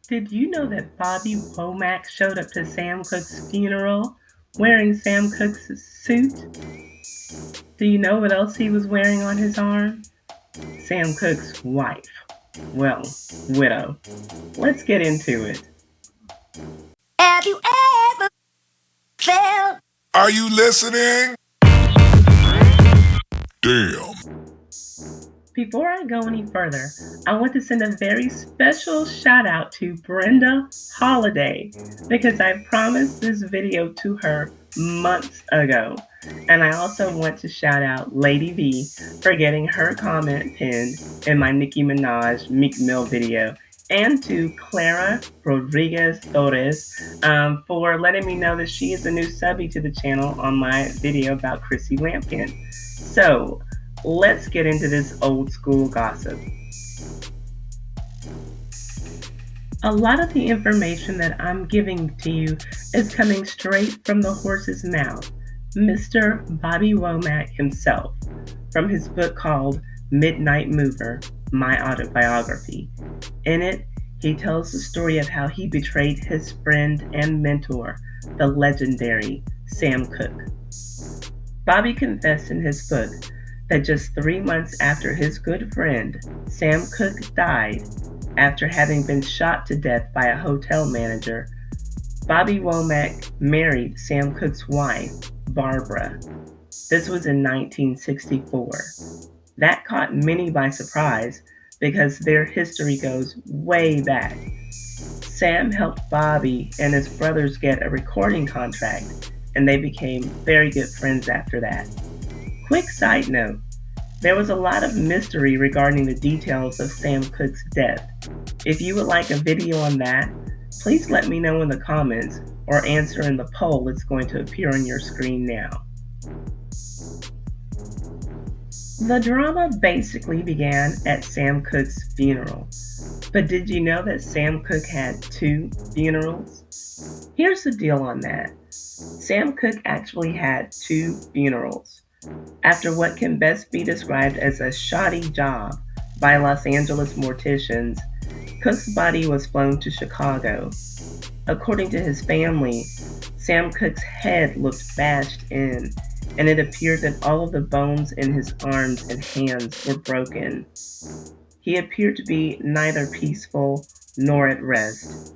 Did you know that Bobby Womack showed up to Sam Cooke's funeral wearing Sam Cooke's suit? Do you know what else he was wearing on his arm? Sam Cooke's wife. Well, widow. Let's get into it. Have you ever felt? Are you listening? Damn. Before I go any further, I want to send a very special shout out to Brenda Holiday because I promised this video to her months ago. And I also want to shout out Lady V for getting her comment pinned in my Nicki Minaj Meek Mill video. And to Clara Rodriguez Torres for letting me know that she is a new subby to the channel on my video about Chrissy Lampkin. So, let's get into this old school gossip. A lot of the information that I'm giving to you is coming straight from the horse's mouth, Mr. Bobby Womack himself, from his book called Midnight Mover, My Autobiography. In it, he tells the story of how he betrayed his friend and mentor, the legendary Sam Cooke. Bobby confessed in his book that just 3 months after his good friend, Sam Cooke, died after having been shot to death by a hotel manager, Bobby Womack married Sam Cooke's wife, Barbara. This was in 1964. That caught many by surprise because their history goes way back. Sam helped Bobby and his brothers get a recording contract, and they became very good friends after that. Quick side note, there was a lot of mystery regarding the details of Sam Cooke's death. If you would like a video on that, please let me know in the comments or answer in the poll that's going to appear on your screen now. The drama basically began at Sam Cooke's funeral. But did you know that Sam Cooke had 2 funerals? Here's the deal on that. Sam Cooke actually had 2 funerals. After what can best be described as a shoddy job by Los Angeles morticians, Cooke's body was flown to Chicago. According to his family, Sam Cooke's head looked bashed in, and it appeared that all of the bones in his arms and hands were broken. He appeared to be neither peaceful nor at rest.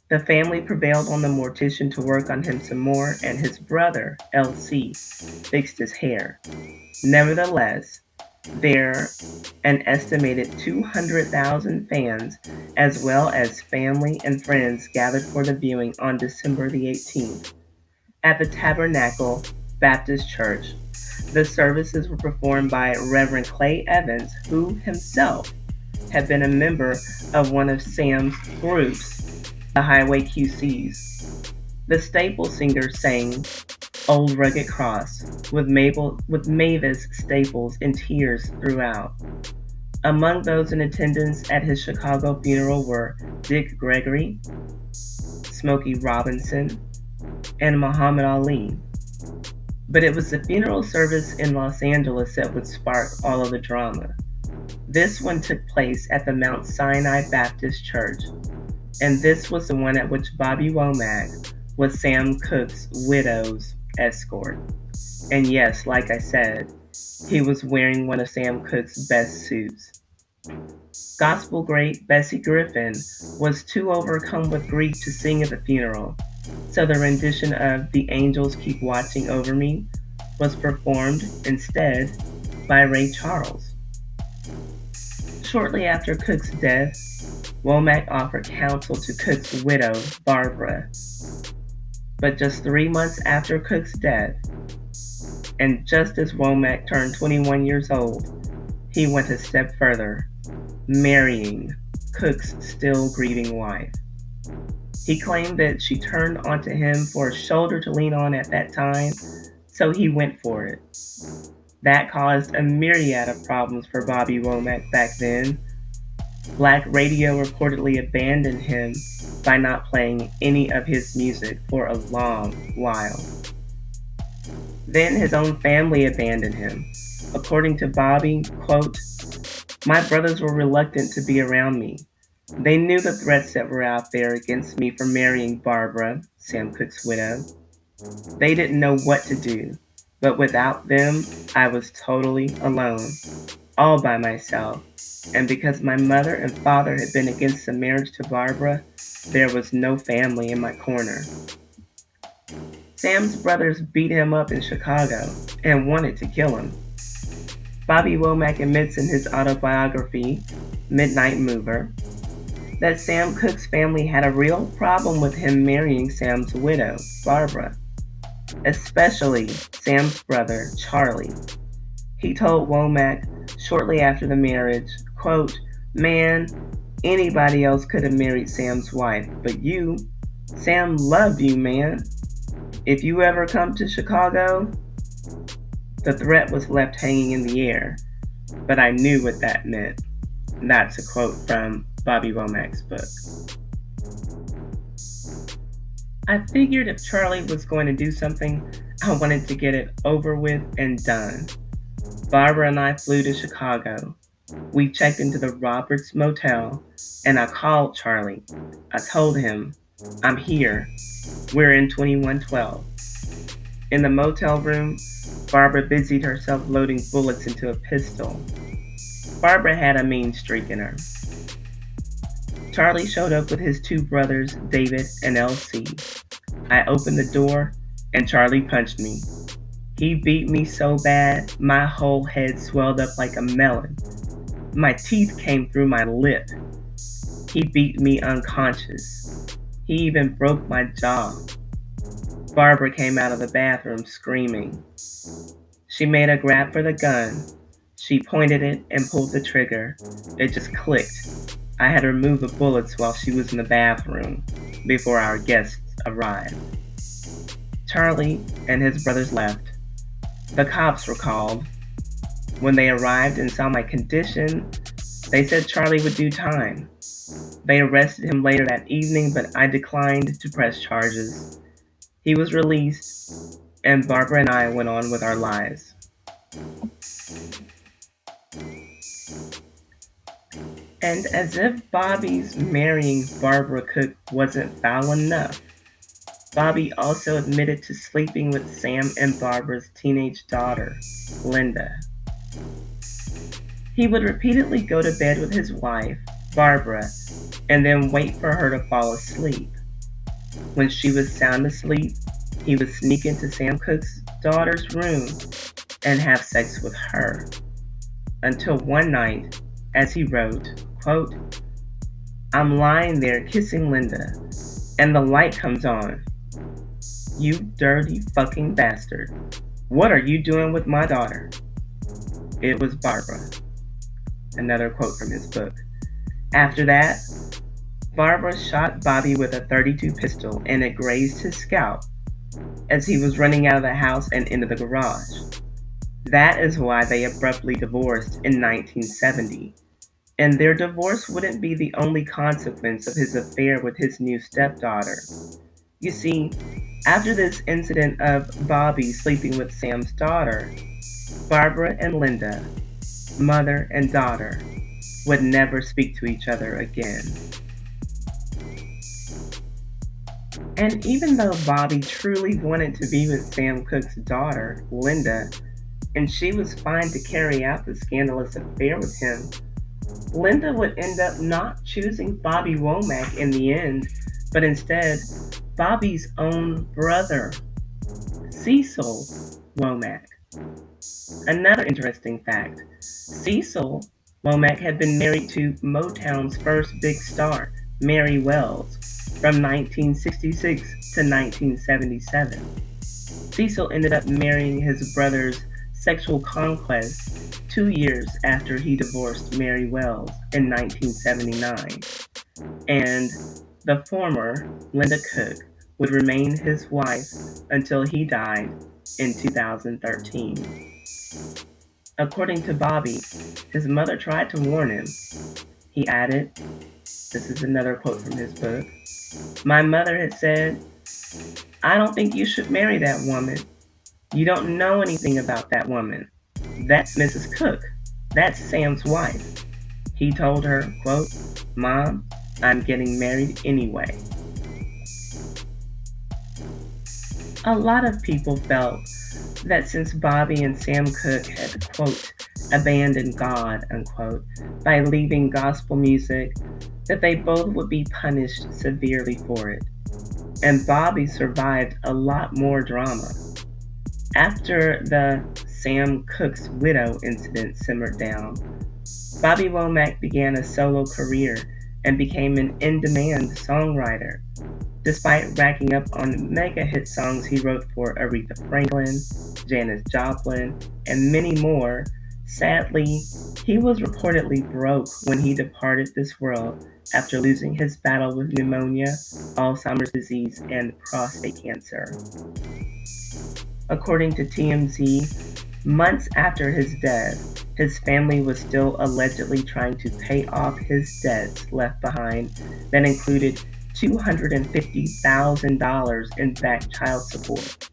The family prevailed on the mortician to work on him some more, and his brother, LC, fixed his hair. Nevertheless, there an estimated 200,000 fans, as well as family and friends, gathered for the viewing on December the 18th at the Tabernacle Baptist Church. The services were performed by Reverend Clay Evans, who himself had been a member of one of Sam's groups, the Highway QCs. The staple singers sang Old Rugged Cross with Mavis Staples in tears throughout. Among those in attendance at his Chicago funeral were Dick Gregory, Smokey Robinson, and Muhammad Ali. But it was the funeral service in Los Angeles that would spark all of the drama. This one took place at the Mount Sinai Baptist Church, and this was the one at which Bobby Womack was Sam Cooke's widow's escort. And yes, like I said, he was wearing one of Sam Cooke's best suits. Gospel great Bessie Griffin was too overcome with grief to sing at the funeral, so the rendition of The Angels Keep Watching Over Me was performed instead by Ray Charles. Shortly after Cooke's death, Womack offered counsel to Cooke's widow, Barbara. But just 3 months after Cooke's death, and just as Womack turned 21 years old, he went a step further, marrying Cooke's still grieving wife. He claimed that she turned onto him for a shoulder to lean on at that time, so he went for it. That caused a myriad of problems for Bobby Womack back then. Black radio reportedly abandoned him by not playing any of his music for a long while. Then his own family abandoned him. According to Bobby, quote, "My brothers were reluctant to be around me. They knew the threats that were out there against me for marrying Barbara, Sam Cooke's widow. They didn't know what to do, but without them, I was totally alone, all by myself. And because my mother and father had been against the marriage to Barbara, there was no family in my corner. Sam's brothers beat him up in Chicago and wanted to kill him. Bobby Womack admits in his autobiography, Midnight Mover, that Sam Cooke's family had a real problem with him marrying Sam's widow, Barbara, especially Sam's brother, Charlie. He told Womack shortly after the marriage, quote, "Man, anybody else could have married Sam's wife, but you, Sam loved you, man. If you ever come to Chicago," the threat was left hanging in the air, but I knew what that meant. That's a quote from Bobby Womack's book. I figured if Charlie was going to do something, I wanted to get it over with and done. Barbara and I flew to Chicago. We checked into the Roberts Motel, and I called Charlie. I told him, "I'm here. We're in 2112. In the motel room, Barbara busied herself loading bullets into a pistol. Barbara had a mean streak in her. Charlie showed up with his two brothers, David and Elsie. I opened the door, and Charlie punched me. He beat me so bad, my whole head swelled up like a melon. My teeth came through my lip. He beat me unconscious. He even broke my jaw. Barbara came out of the bathroom screaming. She made a grab for the gun. She pointed it and pulled the trigger. It just clicked. I had removed the bullets while she was in the bathroom, before our guests arrived. Charlie and his brothers left. The cops were called. When they arrived and saw my condition, they said Charlie would do time. They arrested him later that evening, but I declined to press charges. He was released, and Barbara and I went on with our lives. And as if Bobby's marrying Barbara Cooke wasn't foul enough, Bobby also admitted to sleeping with Sam and Barbara's teenage daughter, Linda. He would repeatedly go to bed with his wife, Barbara, and then wait for her to fall asleep. When she was sound asleep, he would sneak into Sam Cooke's daughter's room and have sex with her. Until one night, as he wrote, quote, "I'm lying there kissing Linda, and the light comes on. You dirty fucking bastard. What are you doing with my daughter?" It was Barbara. Another quote from his book. After that, Barbara shot Bobby with a .32 pistol, and it grazed his scalp as he was running out of the house and into the garage. That is why they abruptly divorced in 1970. And their divorce wouldn't be the only consequence of his affair with his new stepdaughter. You see, after this incident of Bobby sleeping with Sam's daughter, Barbara and Linda, mother and daughter, would never speak to each other again. And even though Bobby truly wanted to be with Sam Cooke's daughter, Linda, and she was fine to carry out the scandalous affair with him, Linda would end up not choosing Bobby Womack in the end, but instead Bobby's own brother, Cecil Womack. Another interesting fact, Cecil Womack had been married to Motown's first big star, Mary Wells, from 1966 to 1977. Cecil ended up marrying his brother's sexual conquest 2 years after he divorced Mary Wells in 1979, and the former, Linda Cooke, would remain his wife until he died in 2013. According to Bobby, his mother tried to warn him. He added, this is another quote from his book, "My mother had said, 'I don't think you should marry that woman. You don't know anything about that woman. That's Mrs. Cooke. That's Sam's wife.' He told her, quote, 'Mom, I'm getting married anyway. A lot of people felt that since Bobby and Sam Cooke had, quote, abandoned God, unquote, by leaving gospel music, that they both would be punished severely for it. And Bobby survived a lot more drama. After the Sam Cooke's widow incident simmered down, Bobby Womack began a solo career and became an in-demand songwriter. Despite racking up on mega hit songs he wrote for Aretha Franklin, Janis Joplin, and many more, sadly, he was reportedly broke when he departed this world after losing his battle with pneumonia, Alzheimer's disease, and prostate cancer. According to TMZ, months after his death, his family was still allegedly trying to pay off his debts left behind that included $250,000 in back child support.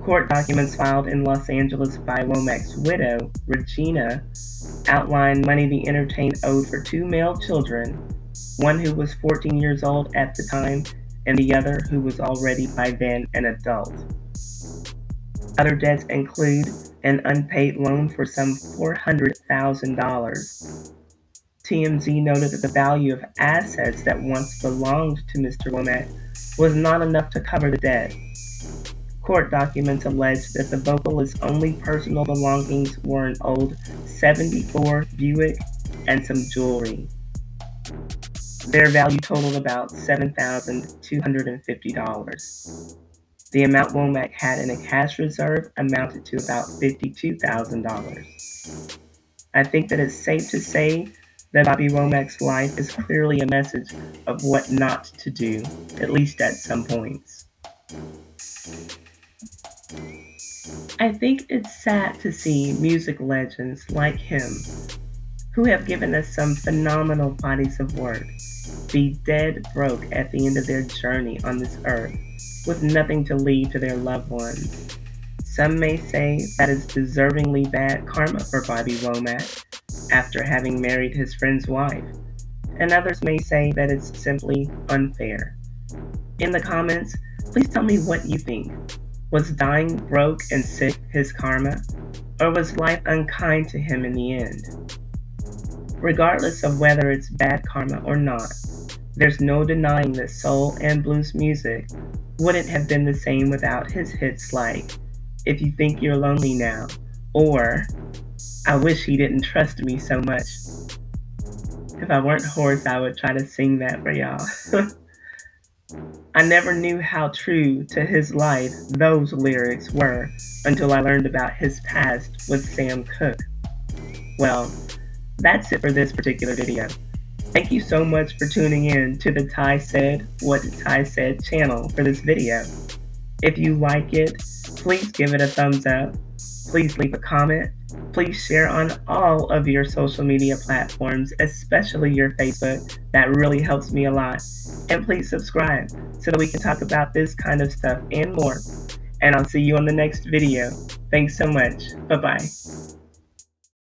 Court documents filed in Los Angeles by Womack's widow, Regina, outlined money the entertained owed for two male children, one who was 14 years old at the time and the other who was already by then an adult. Other debts include an unpaid loan for some $400,000. TMZ noted that the value of assets that once belonged to Mr. Womack was not enough to cover the debt. Court documents allege that the vocalist's only personal belongings were an old '74 Buick and some jewelry. Their value totaled about $7,250. The amount Womack had in a cash reserve amounted to about $52,000. I think that it's safe to say that Bobby Womack's life is clearly a message of what not to do, at least at some points. I think it's sad to see music legends like him, who have given us some phenomenal bodies of work, be dead broke at the end of their journey on this earth, with nothing to leave to their loved ones. Some may say that is deservingly bad karma for Bobby Womack after having married his friend's wife, and others may say that it's simply unfair. In the comments, please tell me what you think. Was dying broke and sick his karma, or was life unkind to him in the end? Regardless of whether it's bad karma or not, there's no denying that soul and blues music wouldn't have been the same without his hits like If You Think You're Lonely Now, or I Wish He Didn't Trust Me So Much. If I weren't hoarse, I would try to sing that for y'all. I never knew how true to his life those lyrics were until I learned about his past with Sam Cooke. Well, that's it for this particular video. Thank you so much for tuning in to the Ty Said What Ty Said channel for this video. If you like it, please give it a thumbs up. Please leave a comment. Please share on all of your social media platforms, especially your Facebook. That really helps me a lot. And please subscribe so that we can talk about this kind of stuff and more. And I'll see you on the next video. Thanks so much. Bye-bye.